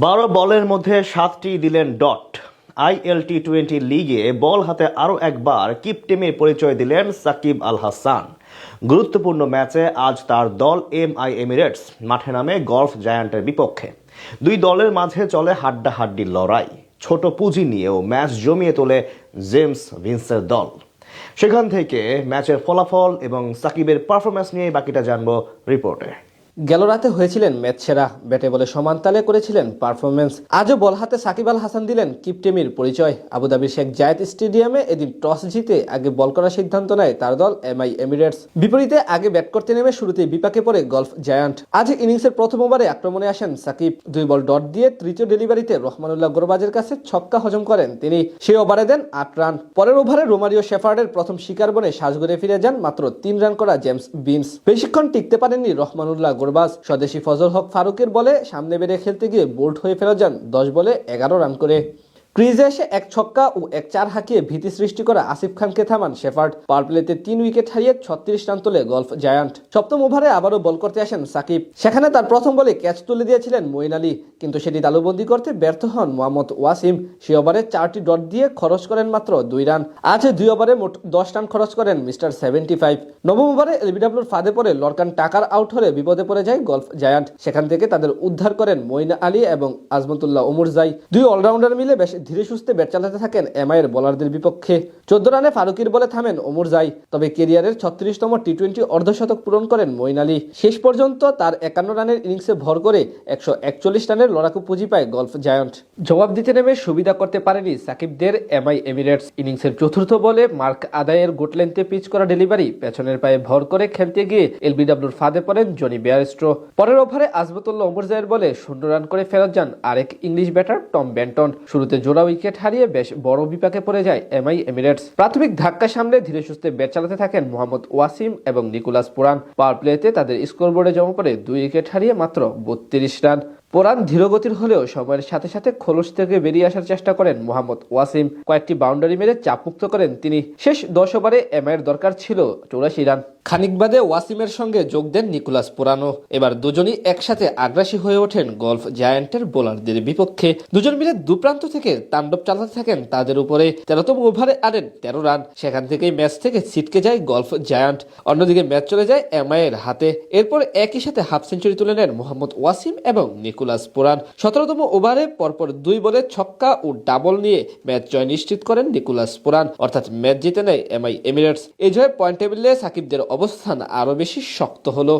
12 বলের মধ্যে 7টি দিলেন ডট। ILT20 লিগে বল হাতে আরও একবার কিপটেমির পরিচয় দিলেন সাকিব আল হাসান। গুরুত্বপূর্ণ ম্যাচে আজ তার দল MI এমিরেটস মাঠে নামে গলফ জায়ান্টের বিপক্ষে। দুই দলের মাঝে চলে হাড্ডাহাড্ডি লড়াই। ছোট পুঁজি নিয়েও ম্যাচ জমিয়ে তোলে জেমস ভিন্সের দল। সেখান থেকে ম্যাচের ফলাফল এবং সাকিবের পারফরম্যান্স নিয়ে বাকিটা জানবো রিপোর্টে। গেল রাতে হয়েছিলেন ম্যাচ সেরা, ব্যাটে বলে সমান তালে করেছিলেন পারফরমেন্স। আজও বল হাতে সাকিব আল হাসান দিলেন কিপটেমির পরিচয়। আবুধাবির শেখ জায়েদ স্টেডিয়ামে এদিন টস জিতে আগে বল করার সিদ্ধান্ত নেয় তার দল MI এমিরেটস। বিপরীতে আগে ব্যাট করতে নেমে শুরুতেই বিপাকে পড়ে গলফ জায়ান্ট। আজ ইনিংসের প্রথম ওভারে আক্রমণে আসেন সাকিব। 2 বল ডট দিয়ে তৃতীয় ডেলিভারিতে রহমানুল্লাহ গোরবাজের কাছে ছক্কা হজম করেন তিনি। সেই ওভারে দেন 8 রান। পরের ওভারে রোমারিও শেফার্ডের প্রথম শিকার বনে সাজঘরে ফিরে যান মাত্র 3 রান করা জেমস ভিন্স। বেশিক্ষণ টিকতে পারেননি রহমানুল্লাহ গোরবাজ। স্বদেশি ফজল হক ফারুকের বলে সামনে বেড়ে খেলতে গিয়ে বোল্ড হয়ে ফেরত যান 10 বলে 11 রান করে। ক্রিজে এসে এক ছক্কা ও এক 4 হাঁকিয়ে ভীতি সৃষ্টি করা আসিফ খানকে থামান শেফার্ড। পাওয়ার প্লেতে 3 উইকেট হারিয়ে 36 রান তোলে গলফ জায়ান্ট। সপ্তম ওভারে আবারও বল করতে আসেন সাকিব। সেখানে তার প্রথম বলে ক্যাচ তুলে দিয়েছিলেন মঈন আলী, কিন্তু সেটি তালুবন্দি করতে ব্যর্থ হন মোহাম্মদ ওয়াসিম। সে ওভারে 4টি ডট দিয়ে খরচ করেন মাত্র 2 রান। আজ 2 ওভারে মোট 10 রান খরচ করেন মিস্টার 75। নবম ওভারে LBWর ফাঁদে পড়ে লরকান টাকার আউট হলে বিপদে পড়ে যায় গলফ জায়ান্ট। সেখান থেকে তাদের উদ্ধার করেন মঈন আলী এবং আজমতুল্লাহ ওমরজাই। দুই অলরাউন্ডার মিলে বেশ ধীরে সুস্থে ব্যাট চালাতে থাকেন MI এর বোলারদের বিপক্ষে। 14 রানে ফারুকির বলে থামেন ওমরজাই। তবে ক্যারিয়ারের 36তম টি20 অর্ধশতক পূরণ করেন মঈন আলী। শেষ পর্যন্ত তার 51 রানের ইনিংসে ভর করে 141 রানের লড়াকু পুঁজি পায় গলফ জায়ান্ট। জবাব দিতে নেমে সুবিধা করতে পারেনি সাকিবদের MI এমিরেটস। ইনিংসের চতুর্থ বলে মার্ক আদায়ের গোট লেন্থে পিচ করা ডেলিভারি পেছনের পায়ে ভর করে খেলতে গিয়ে LBWর ফাঁদে পড়েন জনি বেয়ারস্ট্রো। পরের ওভারে আজমতুল্লাহ ওমরজাইয়ের বলে 0 রান করে ফেরত যান আরেক ইংলিশ ব্যাটার টম বেন্টন। শুরুতে জোড়া উইকেট হারিয়ে বেশ বড় বিপাকে পড়ে যায় MI এমিরেটস। প্রাথমিক ধাক্কা সামলে ধীরে সুস্থে ব্যাট চালাতে থাকেন মোহাম্মদ ওয়াসিম এবং নিকোলাস পুরান। পাওয়ার প্লেতে তাদের স্কোরবোর্ডে জমা পড়ে 2 উইকেট হারিয়ে মাত্র 32 রান। পুরান ধীরগতির হলেও সময়ের সাথে সাথে খোলস থেকে বেরিয়ে আসার চেষ্টা করেন মোহাম্মদ ওয়াসিম। কয়েকটি বাউন্ডারি মেরে চাপমুক্ত করেন তিনি। শেষ 10 ওভারে MI এর দরকার ছিল 84 রান। খানিক বাদে ওয়াসিমের সঙ্গে যোগ দেন নিকোলাস পুরানো। এবার দুজনই একসাথে আগ্রাসী হয়ে ওঠেন গলফ জায়ান্টের বোলারদের বিপক্ষে। দুজন মিলে দুপ্রান্ত থেকে তাণ্ডব চালাতে থাকেন তাদের উপরে। 13তম ওভারে আনেন 13 রান। সেখান থেকেই ম্যাচ থেকে ছিটকে যায় গলফ জায়ান্ট। অন্যদিকে ম্যাচ চলে যায় MI এর হাতে। এরপর একই সাথে হাফ সেঞ্চুরি তুলে নেন মোহাম্মদ ওয়াসিম এবং নিকোলাস পুরান। 17তম ওভারে পরপর 2 বলে ছক্কা ও ডাবল নিয়ে ম্যাচ জয় নিশ্চিত করেন নিকোলাস পুরান, অর্থাৎ ম্যাচ জিতে নেয় MI এমিরেটস। এই জয়ে পয়েন্ট টেবিলে সাকিবদের অবস্থান আরো বেশি শক্ত হলো।